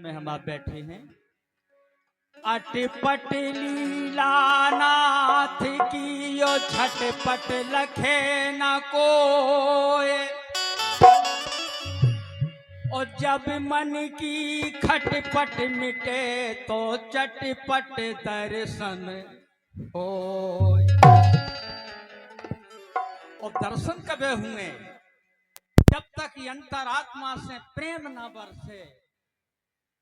में हम आप बैठे हैं। अटपट लीला नाथ की यो झटपट लखे न कोय, और जब मन की खटपट मिटे तो चटपट दर्शन होय। और दर्शन कबे हुए? जब तक अंतरात्मा से प्रेम न बरसे,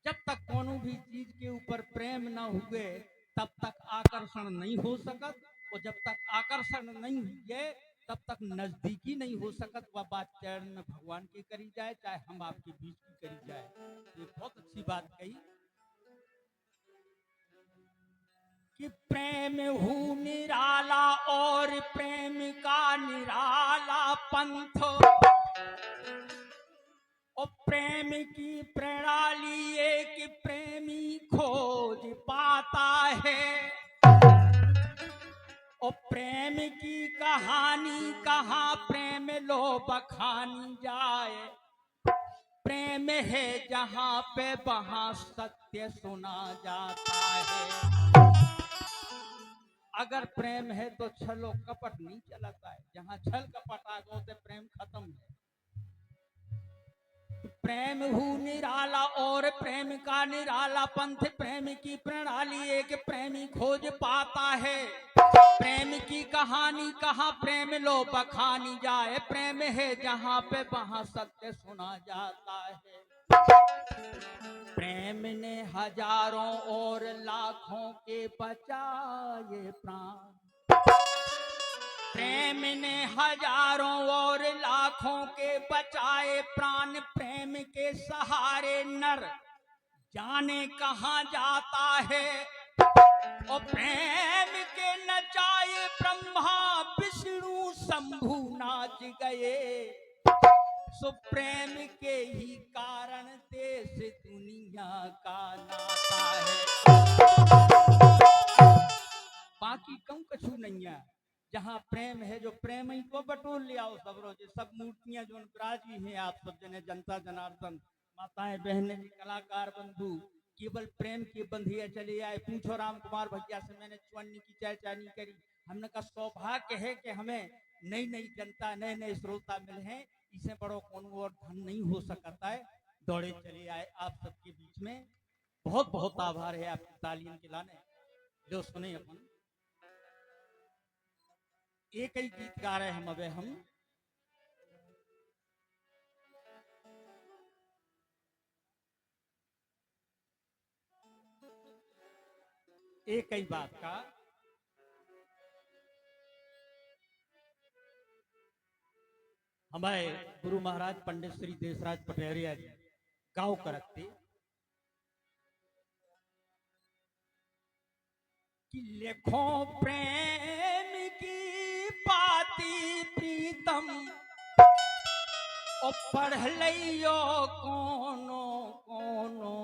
जब तक कोनो भी चीज के ऊपर प्रेम न हुए तब तक आकर्षण नहीं हो सकत, और जब तक आकर्षण नहीं हुए तब तक नजदीकी नहीं हो सकत। वह बात चरण में भगवान की करी जाए चाहे हम आपके बीच की करी जाए। ये बहुत अच्छी बात कही कि प्रेम हूँ निराला और प्रेम का निराला पंथ, और प्रेम की प्रणाली एक प्रेमी खोज पाता है। और प्रेम की कहानी कहाँ प्रेम लो बखानी जाए, प्रेम है जहाँ पे वहाँ सत्य सुना जाता है। अगर प्रेम है तो छलो कपट नहीं चलता है, जहाँ छल कपट आ गो तो प्रेम खत्म है। प्रेम हूँ निराला और प्रेम का निराला पंथ, प्रेम की प्रणाली एक प्रेमी खोज पाता है। प्रेम की कहानी कहाँ प्रेम लो बखानी जाए, प्रेम है जहाँ पे वहाँ सत्य सुना जाता है। प्रेम ने हजारों और लाखों के बचाए प्राण, प्रेम ने हजारों और लाखों के बचाए प्राण, प्रेम के सहारे नर जाने कहाँ जाता है। और प्रेम के नचाए ब्रह्मा विष्णु शंभु नाच गए, सो प्रेम के ही कारण देश दुनिया का नाता है। बाकी कम कछु नहीं है, जहाँ प्रेम है जो प्रेम ही को बटोर ले आओ सब रोज। सब मूर्तियां जो विराजी हैं आप सब जने, जनता जनार्दन, माताएं बहनें, कलाकार बंधु, केवल प्रेम के बंधिए चले आए। पूछो राम कुमार भैया से, मैंने चुन्नी की चर्चानी करी। हमने का सौभाग्य है कि हमें नई नई जनता, नए नए श्रोता मिले हैं, इसे बड़ो कौन और धन नहीं हो सकता है। दौड़े चले आए आप सबके बीच में, बहुत बहुत आभार है आपकी तालियों के लाने। जो सुने अपन एक ही गीत गा रहे हम, अबे हम एक ही बात का हमारे गुरु महाराज पंडित श्री देशराज पटेरिया जी गाँव करते कि लेखो प्रेम की पाती प्रीतम, और पढ़ लियो कोनो कोनो,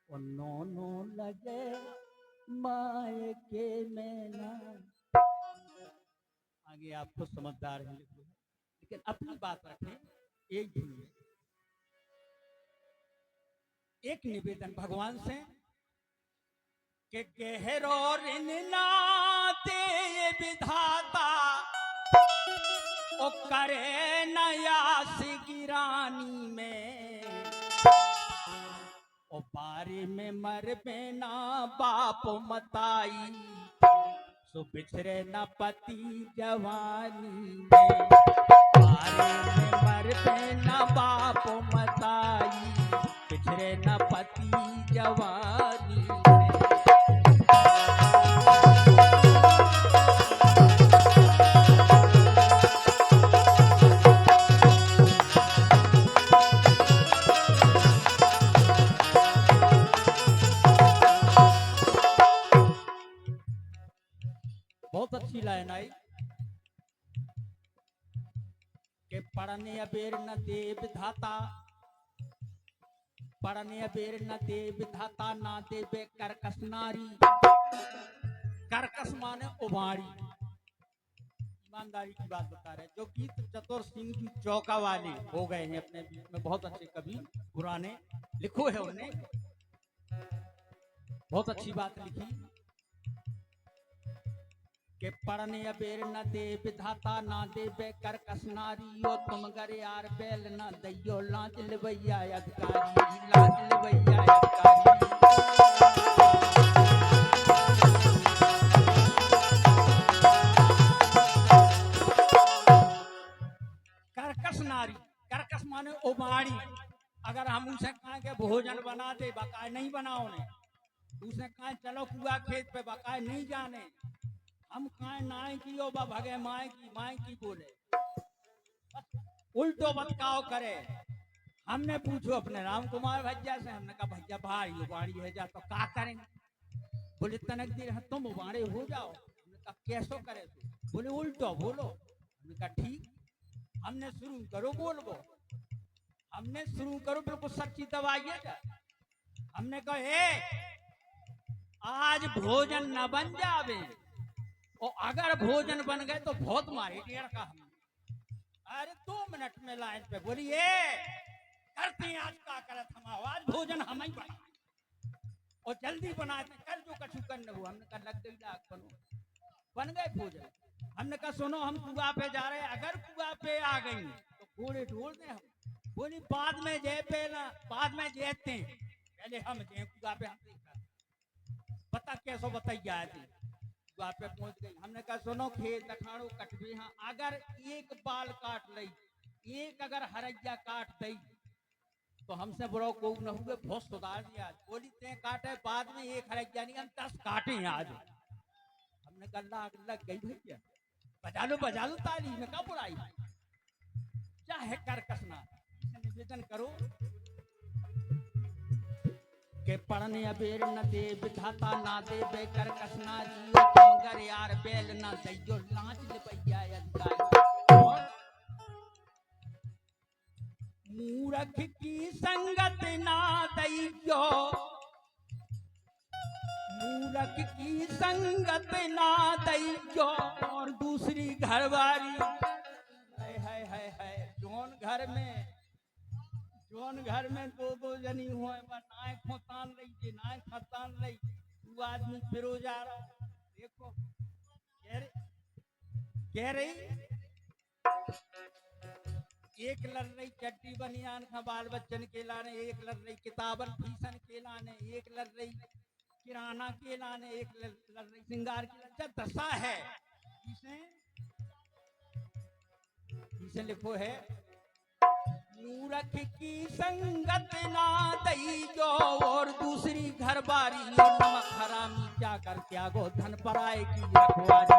और नो लगे माए के में ना। आगे आपको समझदार है लेकिन अपनी बात रखें। एक धुन एक निवेदन भगवान से कि गहरो ऋण नाते विधाता, ओ करे नयास गिरानी में, ओ बारी में मर बेना बाप मताई, सो बिछरे न पति जवानी में। बारी में मर बेना बाप मताई, बिछरे न पति जवानी में। बहुत अच्छी लाइन आई कि पढ़ने अबेर न दे विधाता, पढ़ने अबेर न दे विधाता, ना देवे करकस नारी। करकस माने उबाड़ी, ईमानदारी की बात बता रहे। जो गीत चतुर सिंह जी चौका वाले हो गए हैं अपने बीच में, बहुत अच्छे कवि पुराने लिखो है उन्होंने, बहुत अच्छी बात लिखी कि पढ़ने अबेर न दे विधाता ना दे बेकर कसनारी ओ तुम गरे यार बैल न दैयो लाज लवैया अधिकारी लाज लवैया अधिकारी। करकस नारी, करकस माने उबाड़ी। अगर हम उसे कहें कि भोजन बना दे, बकाए नहीं बनाओ ने। उसे कहें चलो कुआ खेत पे, बकाए नहीं जाने। हम कहें नाय की ओ भगे माए की बोले, उल्टो बतकाव करे। हमने पूछो अपने राम कुमार भैया से, हमने कहा भैया भाई उबाड़ी है जा तो क्या करेंगे? बोले तनक देर है तुम उबाड़े हो जाओ। हमने कहा कैसो करे तू? बोले उल्टो बोलो। हमने कहा ठीक, हमने शुरू करो बोलबो। हमने शुरू करो बिल्कुल सच्ची दवाई है। हमने कहा आज भोजन न बन जावे, और अगर भोजन बन गए तो बहुत मारे डेढ़ का। हम अरे 2 मिनट में लाइन पे बोलिए करते हैं आज का करत हम आज भोजन हम ही बना और जल्दी बनाते कर जो कछु करने हुआ। हमने कहा लग गई लाग बनो, बन गए भोजन। हमने कहा सुनो हम कुआ पे जा रहे हैं, अगर कुआ पे आ गई तो घोड़े ढोल दे हम। बोली बाद में जे पे ना, बाद में जेते पहले हम जे कुआ पे हम बता कैसो बताइए आए थे। कुआ पे पहुंच गई। हमने कहा सुनो खेत अखाड़ो कटबे हाँ, अगर एक बाल काट लई, एक अगर हरैया काट दई तो हमसे बुरा को न हुए, बहुत सुधार दिया। बोली ते काटे बाद में एक हरैया नहीं हम 10 काटे आज। हमने कहा लग गई भैया, बजा लो ताली में का बुराई। चाहे कर कसना निवेदन करो के पढ़ने अबेर न दे विधाता ना दे बेकर कसनारी ओ तुम गर यार बैल न दैयो लाज लवैया अधिकारी। मूर्ख की संगत ना दैयो, मूर्ख की संगत ना दैयो और दूसरी घरवारी। है जोन घर में 2 जनी हुए नाय खोतान लई जे नाय खतान लई तू आदमी फिरो जा रहा। देखो कह रही एक लड़ रही चट्टी बनियान का बाल बच्चन के लाने, एक लड़ रही किताबन फीसन के लाने, एक लड़ रही किराना के लाने, एक लड़ रही श्रृंगार के लाने। दशा है इसे लिखो है मूर्ख की संगत ना दैयो और दूसरी घर बारी नमक हरामी क्या कर त्यागो धन पराए की रखवारी।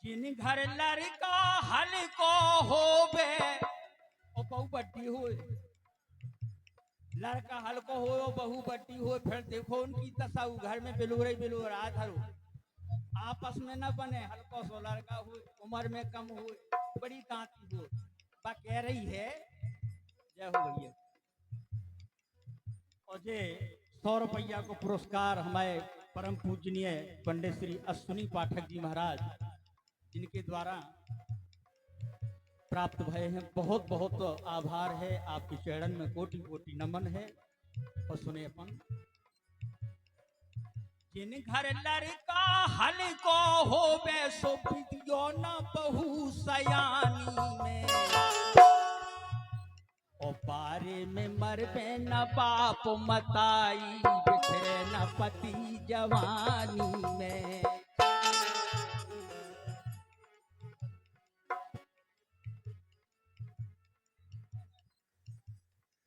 जिन घर लड़का हल को होबे और बहु बड्डी हो, लड़का हल को हो बहु बड्डी हो, फिर देखो उनकी दशा घर में बिलोरा धरो आपस में न बने। हल्को सो लड़का हो, उम्र में कम हो, बड़ी दांती हो। बा कह रही है जय हो भैया। और जे 100 रुपया को पुरस्कार हमारे परम पूजनीय पंडित श्री अश्विनी पाठक जी महाराज जिनके द्वारा प्राप्त भय हैं, बहुत बहुत आभार है। आपके चरण में कोटि कोटि नमन है। और सुने अपन जिन घर लड़का हल को होबे सो विद्यो न बहु सयानी में, और बारे में मरबे न बाप मताई बिछड़े न पति जवानी में।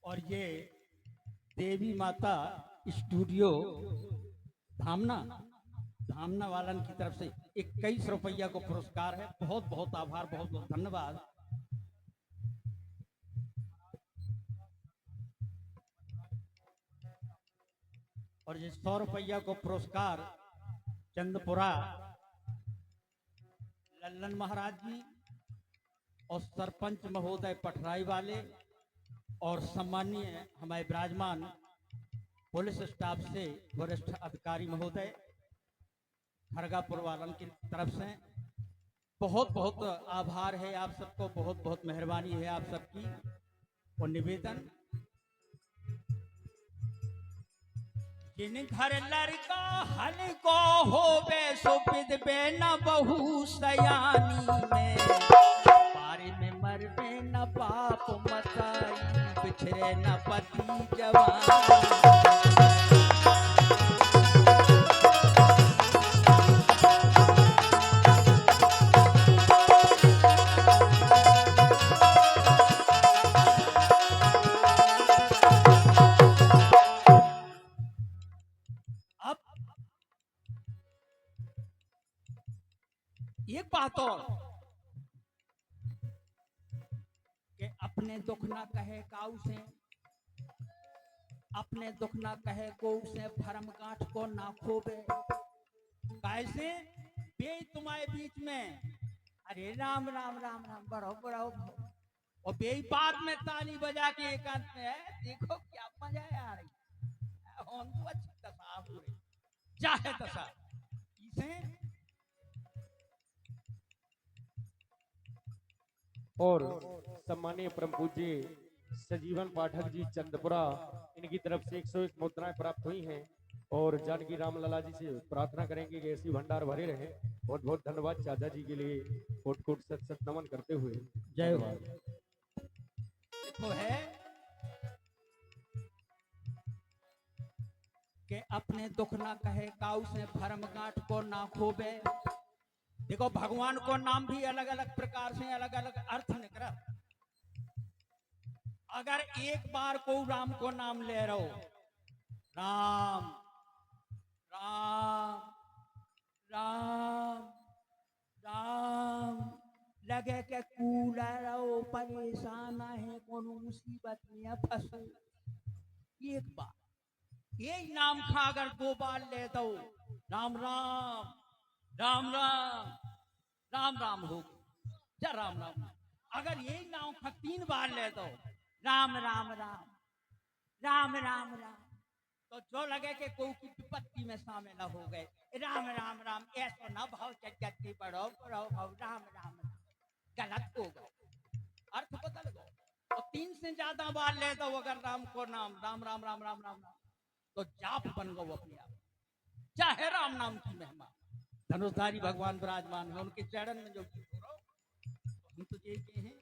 और ये देवी माता स्टूडियो धामना वालन की तरफ से 21 रुपया को पुरस्कार है। बहुत बहुत आभार, बहुत बहुत धन्यवाद। और ये 100 रुपया को पुरस्कार चंदपुरा लल्लन महाराज जी और सरपंच महोदय पटराई वाले और सम्मानीय हमारे विराजमान पुलिस स्टाफ से वरिष्ठ अधिकारी महोदय खरगापुर वालन की तरफ से बहुत बहुत आभार है आप सबको, बहुत बहुत मेहरबानी है आप सबकी। और निवेदन, जिन घर लड़का हल को हो बे सुबिद बे न बहु सयानी में, पारे में मर बे न पाप मताई, बिछड़े न पति जवानी। एक बात और कि अपने दुख ना कहे काऊ से, अपने दुख ना कहे को से, भरम गांठ को ना खोबे। कैसे बे तुम्हारे बीच में, अरे राम राम राम राम बढ़ो बढ़ो, और बे बाद में ताली बजा के एकांत में है, देखो क्या मजा है आ रही चाहे दशा इसे। और सम्मानीय परम पूज्य सजीवन पाठक जी चंदपुरा, इनकी तरफ से 101 मुद्राएं प्राप्त हुई हैं और जानकी राम लला जी से प्रार्थना करेंगे कि ऐसी भंडार भरे रहे। बहुत बहुत धन्यवाद चाचा जी के लिए, कोट कोट सत सत नमन करते हुए जय हो। तो है कि अपने दुख ना कहे काऊ से, भरम गांठ को ना खोबे। देखो भगवान को नाम भी अलग अलग प्रकार से अलग अलग अर्थ निकला। अगर एक बार को राम को नाम ले रहो, राम राम राम राम, लगे के कूला रहो परेशान है कोनो मुसीबत में फंसो। एक बार यही नाम खा अगर 2 बार ले दो, राम राम राम राम राम राम हो जा राम राम। अगर यही नाम खा 3 बार ले दो, राम राम राम राम राम राम, तो जो लगे कि कोई की विपत्ति में शामिल हो गए, राम राम राम ऐसा ना भाव चटचटी पढ़ो पढ़ो भाव राम राम राम, गलत हो गए, अर्थ बदल गए। और 3 से ज्यादा बार ले दो अगर राम को नाम, राम राम राम राम राम राम, तो जाप बन गो अपने आप। चाहे राम नाम की महिमा, धनुषधारी भगवान विराजमान है, उनके चरण में जो गीत हो रहा, हम तो ये हैं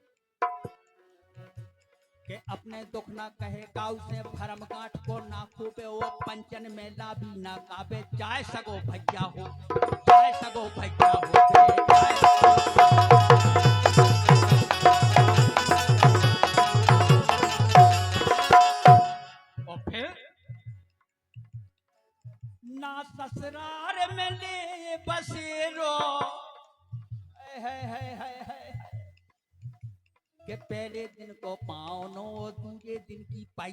कि अपने दुख ना कहे काऊ से, भरम गांठ को ना खोपे, वो पंचन में लाभी ना काबे। चाहे सगो भैया हो, चाहे सगो भैया हो, और फिर ना ससुराल में ले बसेरो, है कि पहले दिन को पावनो, दूसरे दिन की पाई,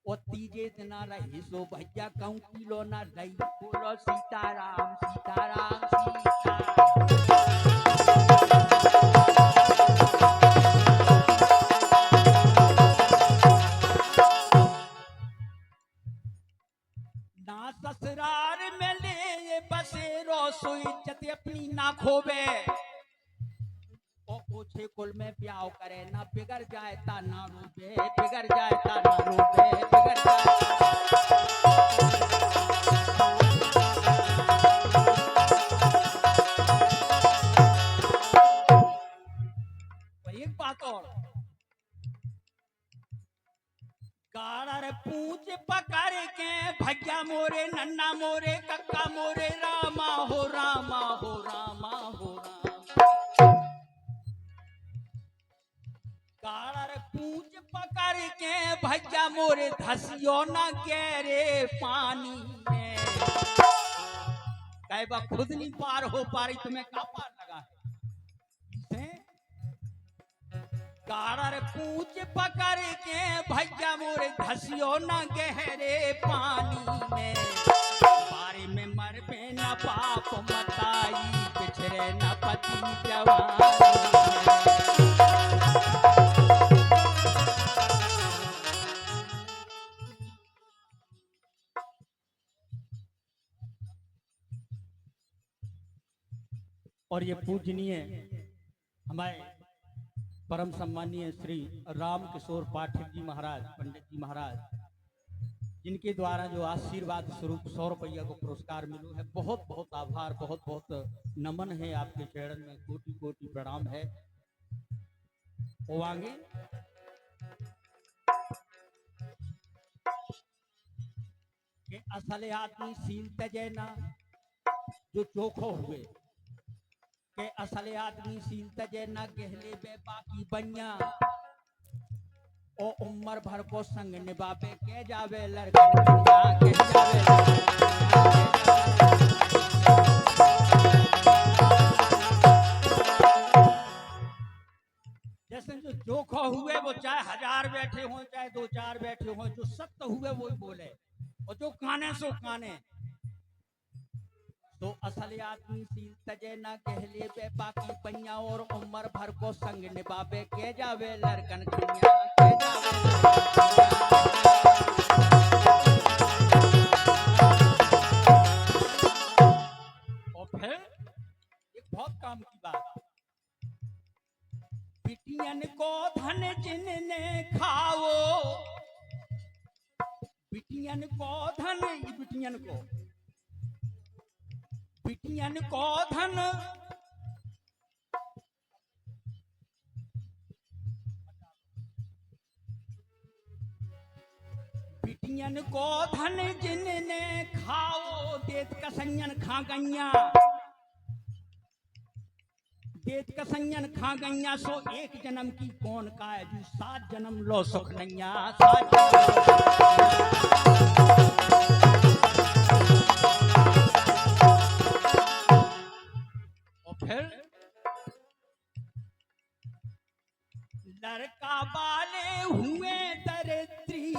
और तीजे दिन रही सो भैया कहूँ किलो ना रही। बोलो सीताराम सीताराम सीताराम। ना ससुराल में ले बसेरो, सो इज्जत अपनी ना खोबे, ओछे कुल में प्याव करे ना, बिगड़ जाए ता ना रूबे, बिगड़ जाए ता ना रूबे, बिगड़ जाए। एक बात और, गाड़र पूछ पकड़ के भैया मोरे, नन्ना मोरे, कक्का मोरे, रामा हो रामा हो रामा हो राम। गाड़र पूछ पकड़ के भैया मोरे, धसियो न गहरे पानी में। कई बार खुद नहीं पार हो पा रही, तुम्हें क्या पार लगा है? गाड़र पूछ पकड़ के भैया मोरे, धसियो न गहरे पानी में, बारे में मर पे न पाप मताई, बिछड़े न पति जवानी। और ये पूजनीय हमारे परम सम्मानीय श्री राम किशोर पाठक जी महाराज, पंडित जी महाराज, जिनके द्वारा जो आशीर्वाद स्वरूप 100 रुपया को पुरस्कार मिलो है, बहुत बहुत आभार, बहुत बहुत नमन है आपके चरण में, कोटि कोटि प्रणाम है। ओवांगे के असले आदमी सील तजे ना जो चोखो हुए, के असले आदमी सील तजे ना गहले बे बाकी बनिया ओ उम्र भर को संग निभावे के जावे लड़कन के जावे। जैसे जो चोखो हुए वो चाहे 1000 बैठे हों चाहे 2-4 बैठे हों, जो सत्य हुए वो ही बोले, और जो काने सो काने। तो असल आदमी सील तजे ना कहले बे बाकी पंया और उम्र भर को संग निभावे के जावे लड़कन कन्या के जावे। और फिर एक बहुत काम की बात, बिटियन को धन जिनने खाओ, बिटियन को धन, बिटियन को धन बिटियन को धन जिनने खाओ, देत कसंयन खा गैया, देत कसंयन खा गैया। सो एक जन्म की कौन का है जो 7 जन्म लो सुख नैया, 7 फिर लड़का बाले हुए दरिद्री।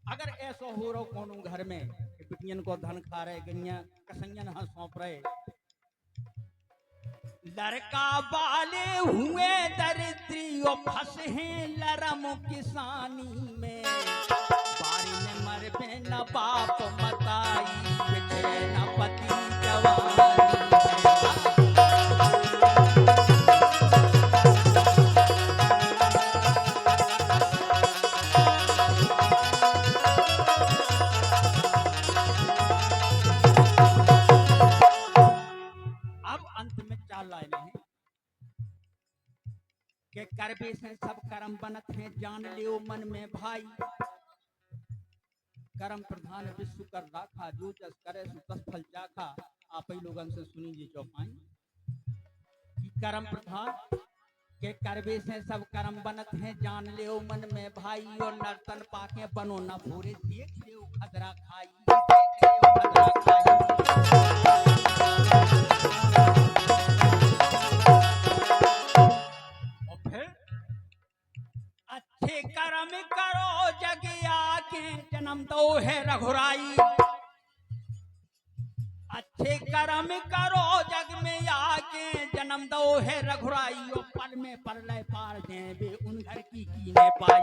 अगर ऐसा हो रहा कोनो घर में कि बिटियन को धन खा रहे गैया कसंयन हाँ सौंप रहे, लड़का बाले हुए दरिद्री और फंसे हैं लरम किसानी में, बारी में मर पे न बाप मताई बिछड़े न पति जवानी। के करबे से सब कर्म बनत हैं जान लियो मन में भाई, कर्म प्रधान विश्व कर राखा जो जस करे सो तस फल चाखा। आप ही लोगन से सुनी जी चौपाई कि कर्म प्रधान के करबे से सब कर्म बनत हैं जान लियो मन में भाई, और नर्तन पाके बनो न भूरे देख लियो खदरा खाई, देख लियो खदरा खाई। अच्छे कर्म करो जग आके जन्म दो है रघुराई, अच्छे कर्म करो जग में आके जन्म दो है रघुराई। ओ पल में परलय पार दें बे उन घर की कीने पाई,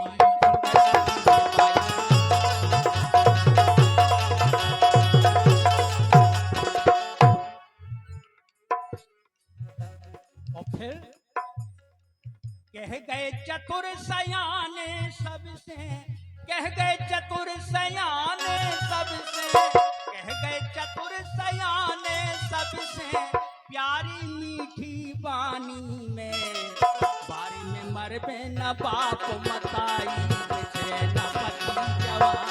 और फिर कह गए चतुर सयाने सबसे, कह गए चतुर सयाने सबसे, कह गए चतुर सयाने सबसे प्यारी मीठी वाणी में, बारी में मर पे न बाप मताई बिछड़े न पति जवानी।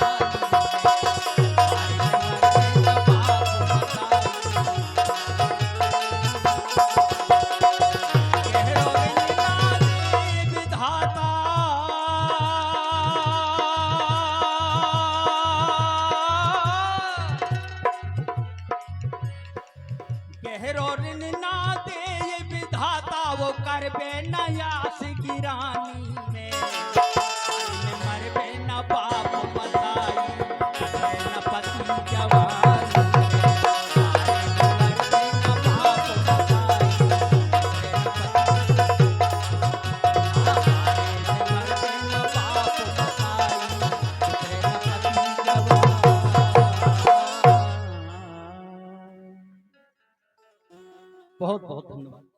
गहरो ऋण ना दे ये विधाता वो करबे न यास गिरानी में, मरबे न बाप मता बहुत बहुत धन्यवाद।